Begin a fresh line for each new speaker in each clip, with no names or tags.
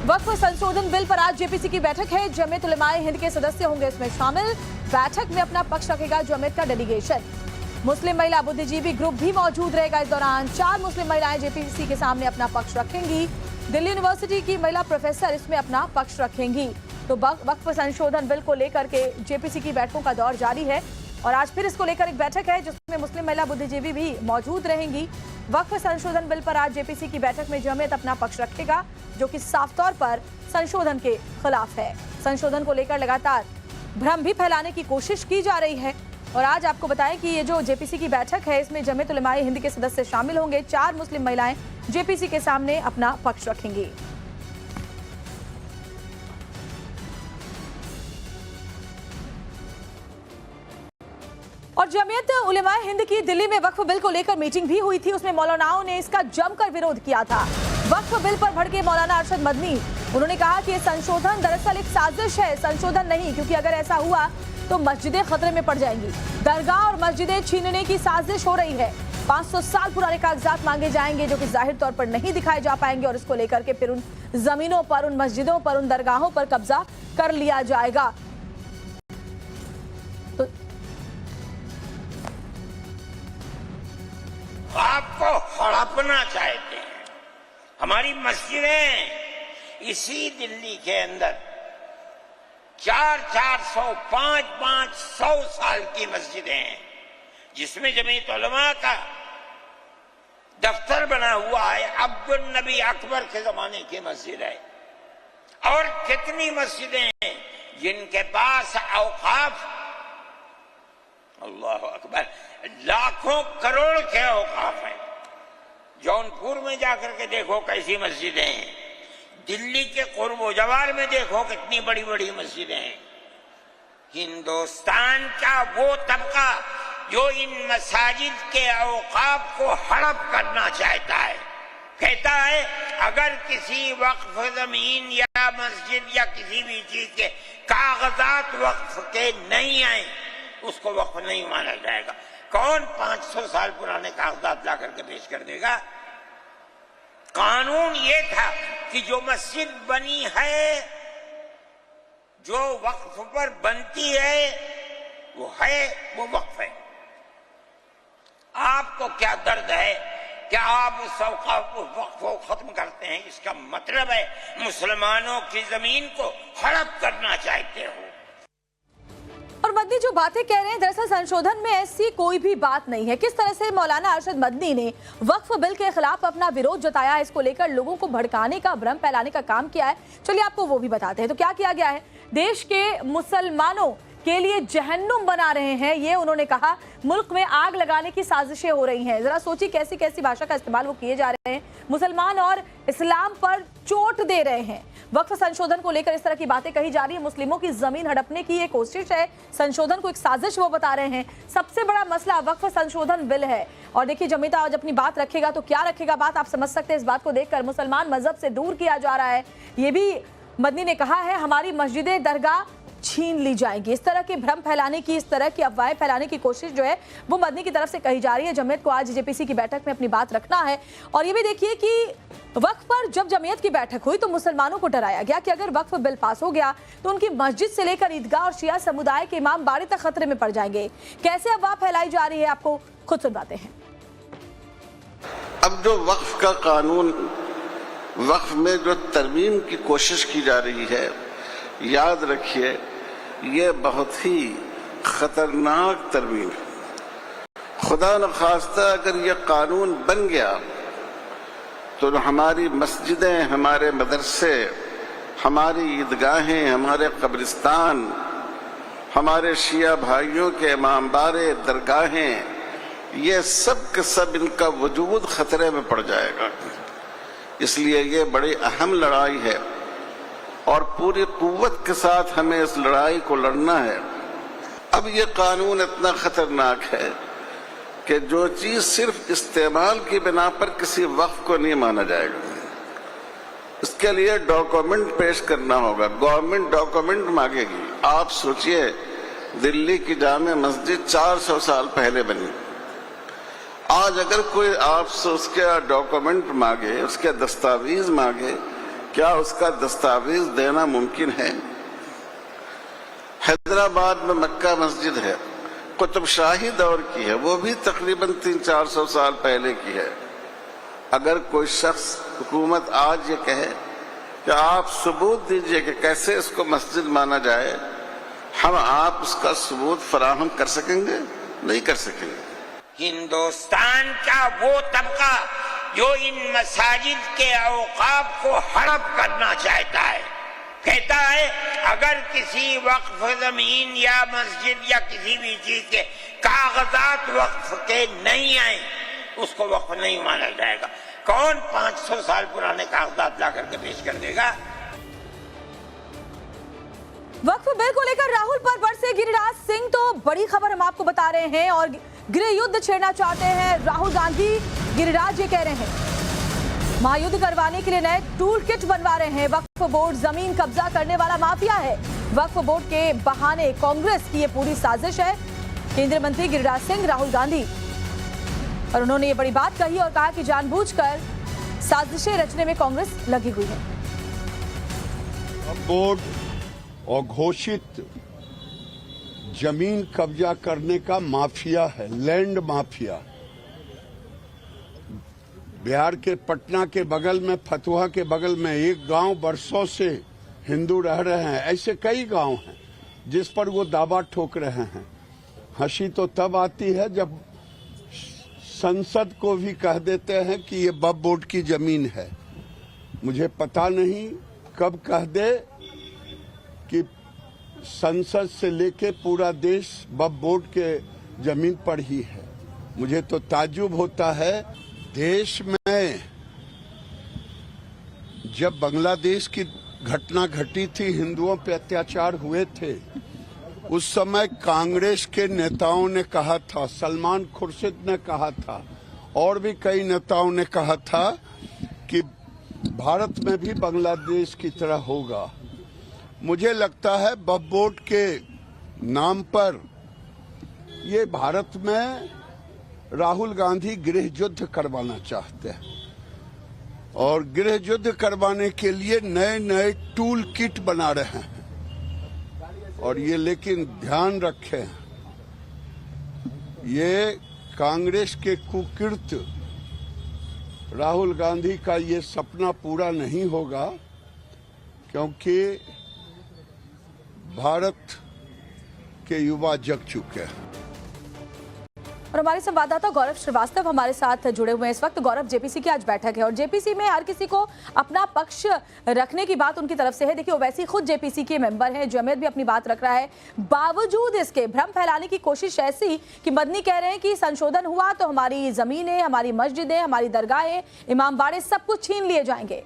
वक्फ संशोधन बिल पर आज जेपीसी की बैठक है। जमीयत उलमाए हिंद के सदस्य होंगे इसमें शामिल। बैठक में अपना पक्ष रखेगा जमीयत का डेलीगेशन। मुस्लिम महिला बुद्धिजीवी ग्रुप भी मौजूद रहेगा। इस दौरान 4 मुस्लिम महिलाएं जेपीसी के सामने अपना पक्ष रखेंगी। दिल्ली यूनिवर्सिटी की महिला प्रोफेसर इसमें अपना पक्ष रखेंगी। तो वक्फ संशोधन बिल को लेकर के जेपीसी की बैठकों का दौर जारी है और आज फिर इसको लेकर एक बैठक है जिसमें मुस्लिम महिला बुद्धिजीवी भी मौजूद रहेंगी। वक्फ संशोधन बिल पर आज जेपीसी की बैठक में जमीयत अपना पक्ष रखेगा, जो कि साफ तौर पर संशोधन के खिलाफ है। संशोधन को लेकर लगातार भ्रम भी फैलाने की कोशिश की जा रही है। और आज आपको बताएं कि ये जो जेपीसी की बैठक है इसमें जमीयत उलमाए हिंद के सदस्य शामिल होंगे। 4 मुस्लिम महिलाएं जेपीसी के सामने अपना पक्ष रखेंगी। और जमीयत उलमाए हिंद की दिल्ली में वक्फ बिल को लेकर मीटिंग भी हुई थी। उसमें मौलानाओं ने इसका जमकर विरोध किया था। वक्फ बिल पर भड़के मौलाना अरशद मदनी, उन्होंने कहा कि ये संशोधन दरअसल एक साजिश है, संशोधन नहीं, क्योंकि अगर ऐसा हुआ तो मस्जिदें खतरे में पड़ जाएंगी। दरगाह और मस्जिदें छीनने की साजिश हो रही है। 500 साल पुराने कागजात मांगे जाएंगे जो कि जाहिर तौर पर नहीं दिखाए जा पाएंगे और इसको लेकर के फिर उन जमीनों पर, उन मस्जिदों पर, उन दरगाहों पर कब्जा कर लिया जाएगा। तो
आपको हड़पना चाहते हैं। हमारी मस्जिदें इसी दिल्ली के अंदर 400-400, 500 साल की मस्जिदें हैं, जिसमें जमीयत उलमा का दफ्तर बना हुआ है। अब्दुल नबी अकबर के जमाने की मस्जिद है। और कितनी मस्जिदें हैं जिनके पास औकाफ, अल्लाह अकबर, लाखों करोड़ के औकाफ हैं। जौनपुर में जाकर के देखो कैसी मस्जिदें हैं। दिल्ली के कुर्बो जवार में देखो कितनी बड़ी बड़ी मस्जिदें हैं। हिंदुस्तान का वो तबका जो इन मसाजिद के औकाफ को हड़प करना चाहता है, कहता है अगर किसी वक्फ जमीन या मस्जिद या किसी भी चीज के कागजात वक्फ के नहीं आए उसको वक्फ नहीं माना जाएगा। कौन 500 साल पुराने कागजात ला करके पेश कर देगा? कानून ये था कि जो मस्जिद बनी है, जो वक्फ पर बनती है, वो वक्फ है। आपको क्या दर्द है कि आप उस वक्फ को खत्म करते हैं? इसका मतलब है मुसलमानों की जमीन को हड़प करना चाहते हो।
और मदनी जो बातें कह रहे हैं, दरअसल संशोधन में ऐसी कोई भी बात नहीं है। किस तरह से मौलाना अरशद मदनी ने वक्फ बिल के खिलाफ अपना विरोध जताया, इसको लेकर लोगों को भड़काने का, भ्रम फैलाने का काम किया है, चलिए आपको वो भी बताते हैं। तो क्या किया गया है? देश के मुसलमानों के लिए जहन्नुम बना रहे हैं, ये उन्होंने कहा। मुल्क में आग लगाने की साजिशें हो रही हैं। जरा सोचिए कैसी कैसी भाषा का इस्तेमाल वो किए जा रहे हैं। मुसलमान और इस्लाम पर चोट दे रहे हैं। वक्फ संशोधन को लेकर इस तरह की बातें कही जा रही है। मुस्लिमों की जमीन हड़पने की ये कोशिश है। संशोधन को एक साजिश वो बता रहे हैं। सबसे बड़ा मसला वक्फ संशोधन बिल है। और देखिए जमीयत आज अपनी बात रखेगा तो क्या रखेगा बात, आप समझ सकते हैं। इस बात को देखकर मुसलमान मजहब से दूर किया जा रहा है। ये भी मदनी ने कहा है, हमारी मस्जिदें, दरगाह छीन ली जाएंगी। इस तरह के भ्रम फैलाने की, इस तरह की अफवाहें फैलाने की कोशिश जो है वो मदनी की तरफ से कही जा रही है। जमीयत को आज जेपीसी की बैठक में अपनी बात रखना है। और ये भी देखिए कि वक्फ पर जब जमीयत की बैठक हुई तो मुसलमानों को डराया गया कि अगर वक्फ बिल पास हो गया तो उनकी मस्जिद से लेकर ईदगाह और शिया समुदाय के इमाम बाड़ी तक खतरे में पड़ जाएंगे। कैसे अफवाह फैलाई जा रही है आपको खुद सुनवाते हैं।
अब जो वक्फ का कानून, वक्फ में जो तरमीम की कोशिश की जा रही है, याद रखिए ये बहुत ही खतरनाक तरमीम है। खुदा न खास्ता अगर ये कानून बन गया तो हमारी मस्जिदें, हमारे मदरसे, हमारी ईदगाहें, हमारे कब्रिस्तान, हमारे शिया भाइयों के इमामबारे, दरगाहें, ये सब के सब इनका वजूद खतरे में पड़ जाएगा। इसलिए ये बड़ी अहम लड़ाई है और पूरी कुव्वत के साथ हमें इस लड़ाई को लड़ना है। अब ये कानून इतना खतरनाक है कि जो चीज सिर्फ इस्तेमाल की बिना पर किसी वक्फ को नहीं माना जाएगा। इसके लिए डॉक्यूमेंट पेश करना होगा। गवर्नमेंट डॉक्यूमेंट मांगेगी। आप सोचिए, दिल्ली की जामे मस्जिद 400 साल पहले बनी। आज अगर कोई आपसे उसके डॉक्यूमेंट मांगे, उसके दस्तावेज मांगे क्या उसका दस्तावेज देना मुमकिन है? हैदराबाद में मक्का मस्जिद है, कुतुब शाही दौर की है, वो भी तकरीबन 300-400 साल पहले की है। अगर कोई शख्स, हुकूमत आज ये कहे कि आप सबूत दीजिए कि कैसे इसको मस्जिद माना जाए, हम आप उसका सबूत फराहम कर सकेंगे? नहीं कर सकेंगे।
हिंदुस्तान का वो तबका जो इन मसाजिद के औकाफ को हड़प करना चाहता है, कहता है अगर किसी वक्फ जमीन या मस्जिद या किसी भी चीज के कागजात वक्फ के नहीं आए, उसको वक्फ नहीं माना जाएगा। कौन 500 साल पुराने कागजात ला करके पेश कर देगा?
वक्फ बिल को लेकर राहुल पर बरसे गिरिराज सिंह, तो बड़ी खबर हम आपको बता रहे हैं और गृह युद्ध छेड़ना चाहते हैं राहुल गांधी। गिरिराज ये कह रहे हैं महायुद्ध करवाने के लिए नए टूल किट बनवा रहे हैं। वक्फ बोर्ड जमीन कब्जा करने वाला माफिया है। वक्फ बोर्ड के बहाने कांग्रेस की ये पूरी साजिश है। केंद्रीय मंत्री गिरिराज सिंह राहुल गांधी, और उन्होंने ये बड़ी बात कही और कहा कि जानबूझकर साजिशें रचने में कांग्रेस लगी हुई है।
वक्फ बोर्ड और घोषित जमीन कब्जा करने का माफिया है, लैंड माफिया। बिहार के पटना के बगल में, फतुहा के बगल में एक गांव बरसों से हिंदू रह रहे हैं। ऐसे कई गांव हैं जिस पर वो दावा ठोक रहे हैं। हंसी तो तब आती है जब संसद को भी कह देते हैं कि ये वक्फ बोर्ड की जमीन है। मुझे पता नहीं कब कह दे कि संसद से लेके पूरा देश वक्फ बोर्ड के जमीन पर ही है। मुझे तो ताज्जुब होता है, देश में जब बांग्लादेश की घटना घटी थी, हिंदुओं पे अत्याचार हुए थे, उस समय कांग्रेस के नेताओं ने कहा था, सलमान खुर्शीद ने कहा था और भी कई नेताओं ने कहा था कि भारत में भी बांग्लादेश की तरह होगा। मुझे लगता है वक्फ बोर्ड के नाम पर ये भारत में राहुल गांधी गृह युद्ध करवाना चाहते हैं और गृह युद्ध करवाने के लिए नए नए टूल किट बना रहे हैं। और ये लेकिन ध्यान रखें, ये कांग्रेस के कुकृत्य राहुल गांधी का ये सपना पूरा नहीं होगा, क्योंकि भारत के युवा जग चुके हैं।
और हमारे संवाददाता गौरव श्रीवास्तव हमारे साथ जुड़े हुए हैं इस वक्त। गौरव, जेपीसी की आज बैठक है और जेपीसी में हर किसी को अपना पक्ष रखने की बात उनकी तरफ से है। देखिए, ओवैसी खुद जेपीसी के मेंबर हैं, जमीयत भी अपनी बात रख रहा है। बावजूद इसके भ्रम फैलाने की कोशिश ऐसी कि मदनी कह रहे हैं कि संशोधन हुआ तो हमारी जमीनें, हमारी मस्जिदें, हमारी दरगाहें, इमामबाड़े सब कुछ छीन लिए जाएंगे।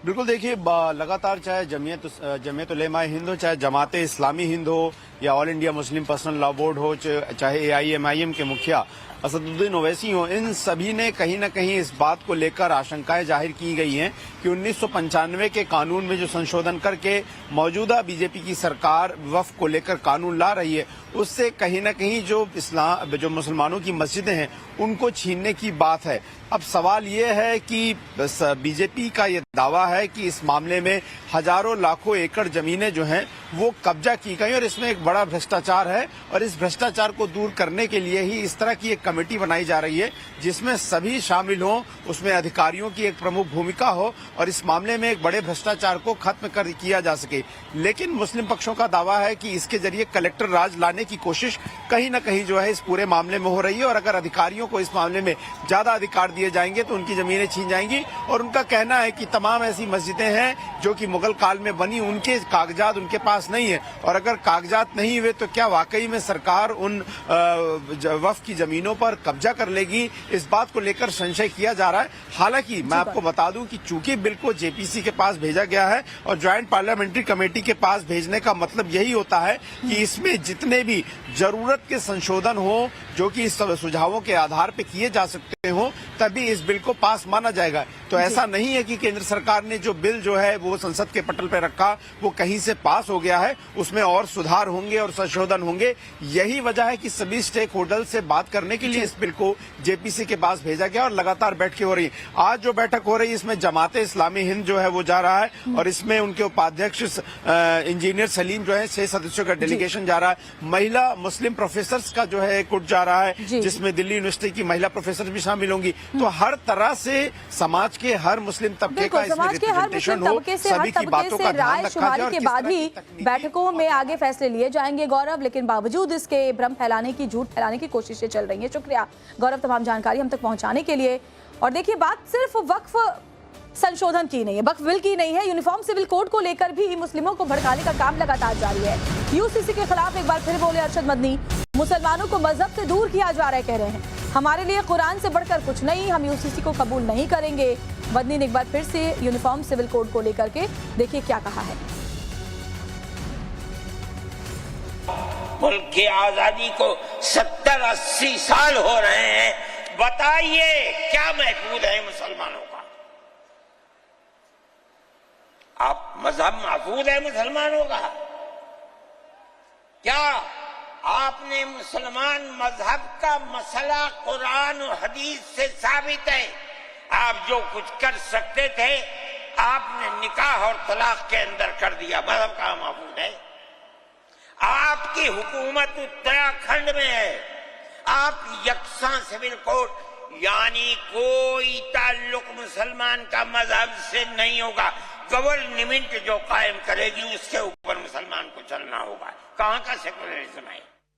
बिल्कुल, देखिए लगातार चाहे जमीयत उलेमा हिंद हो, चाहे जमात इस्लामी हिंद हो या all India Muslim personal law board हो, चाहे AIMIM के मुखिया असदुद्दीन ओवैसी हो, इन सभी ने कहीं न कहीं इस बात को लेकर आशंकाएं जाहिर की गई हैं कि 1995 के कानून में जो संशोधन करके मौजूदा बीजेपी की सरकार वक्फ को लेकर कानून ला रही है, उससे कहीं न कहीं जो मुसलमानों की मस्जिदें हैं उनको छीनने की बात है। अब सवाल ये है कि बीजेपी का ये दावा है कि इस मामले में हजारों लाखों एकड़ जमीनें जो हैं वो कब्जा की गई और इसमें एक बड़ा भ्रष्टाचार है और इस भ्रष्टाचार को दूर करने के लिए ही इस तरह की एक कमेटी बनाई जा रही है जिसमें सभी शामिल हों, उसमें अधिकारियों की एक प्रमुख भूमिका हो और इस मामले में एक बड़े भ्रष्टाचार को खत्म किया जा सके। लेकिन मुस्लिम पक्षों का दावा है कि इसके जरिए कलेक्टर राज लाने की कोशिश कहीं न कहीं जो है इस पूरे मामले में हो रही है और अगर अधिकारियों को इस मामले में ज्यादा अधिकार दिए जाएंगे तो उनकी जमीनें छीन जाएंगी। और उनका कहना है कि तमाम ऐसी मस्जिदें हैं जो कि मुगल काल में बनी, उनके कागजात उनके पास नहीं है और अगर कागजात नहीं हुए तो क्या वाकई में सरकार उन वक्फ की जमीनों पर कब्जा कर लेगी, इस बात को लेकर संशय किया जा रहा है। हालांकि मैं आपको बता दूं कि चूंकि बिल को जेपीसी के पास भेजा गया है और ज्वाइंट पार्लियामेंट्री कमेटी के पास भेजने का मतलब यही होता है कि इसमें जितने भी जरूरत के संशोधन हो जो कि इस सुझावों के आधार पर किए जा सकते हो तभी इस बिल को पास माना जाएगा। तो ऐसा नहीं है कि केंद्र सरकार ने जो बिल जो है वो संसद के पटल पर रखा वो कहीं से पास हो गया है, उसमें और सुधार होंगे और संशोधन होंगे। यही वजह है कि सभी स्टेक होल्डर से बात करने के लिए इस बिल को जेपीसी के पास भेजा गया और लगातार बैठकें हो रही है। आज जो बैठक हो रही है इसमें जमाते इस्लामी हिंद जो है वो जा रहा है और इसमें उनके उपाध्यक्ष इंजीनियर सलीम जो है 6 सदस्यों का डेलीगेशन जा रहा है। महिला मुस्लिम प्रोफेसर्स का जो है एक गुट जा रहा है जिसमें दिल्ली यूनिवर्सिटी की महिला प्रोफेसर भी शामिल होंगी। तो हर तरह से समाज के हर मुस्लिम तबके का इसमें रिप्रेजेंटेशन हो, सभी की बातों का ध्यान रखा जाए और किस तरह की तकनीकी
बैठकों में आगे फैसले लिए जाएंगे गौरव, लेकिन बावजूद इसके भ्रम फैलाने की, झूठ फैलाने की कोशिशें चल रही हैं। शुक्रिया गौरव तमाम जानकारी हम तक पहुंचाने के लिए। और देखिए बात सिर्फ वक्फ संशोधन की नहीं है, वक्फ बिल की नहीं है, यूनिफॉर्म सिविल कोड को लेकर भी मुस्लिमों को भड़काने का काम लगातार जारी है। यूसीसी के खिलाफ एक बार फिर बोले अरशद मदनी, मुसलमानों को मजहब से दूर किया जा रहा है, कह रहे हैं हमारे लिए कुरान से बढ़कर कुछ नहीं, हम यूसीसी को कबूल नहीं करेंगे। मदनी ने एक बार फिर से यूनिफॉर्म सिविल कोड को लेकर के देखिए क्या कहा है।
मुल्क की आजादी को 70-80 साल हो रहे हैं, बताइए क्या महफूज है मुसलमानों का? आप मजहब महफूज है मुसलमानों का? क्या आपने मुसलमान मजहब का मसला कुरान और हदीस से साबित है? आप जो कुछ कर सकते थे आपने निकाह और तलाक के अंदर कर दिया, मजहब का महफूज है? आपकी हुकूमत उत्तराखंड में है, आप यकसा सिविल कोड यानी कोई ताल्लुक मुसलमान का मजहब से नहीं होगा, गवर्नमेंट जो कायम करेगी उसके ऊपर मुसलमान को चलना होगा। कहां का सेकुलरिज्म है?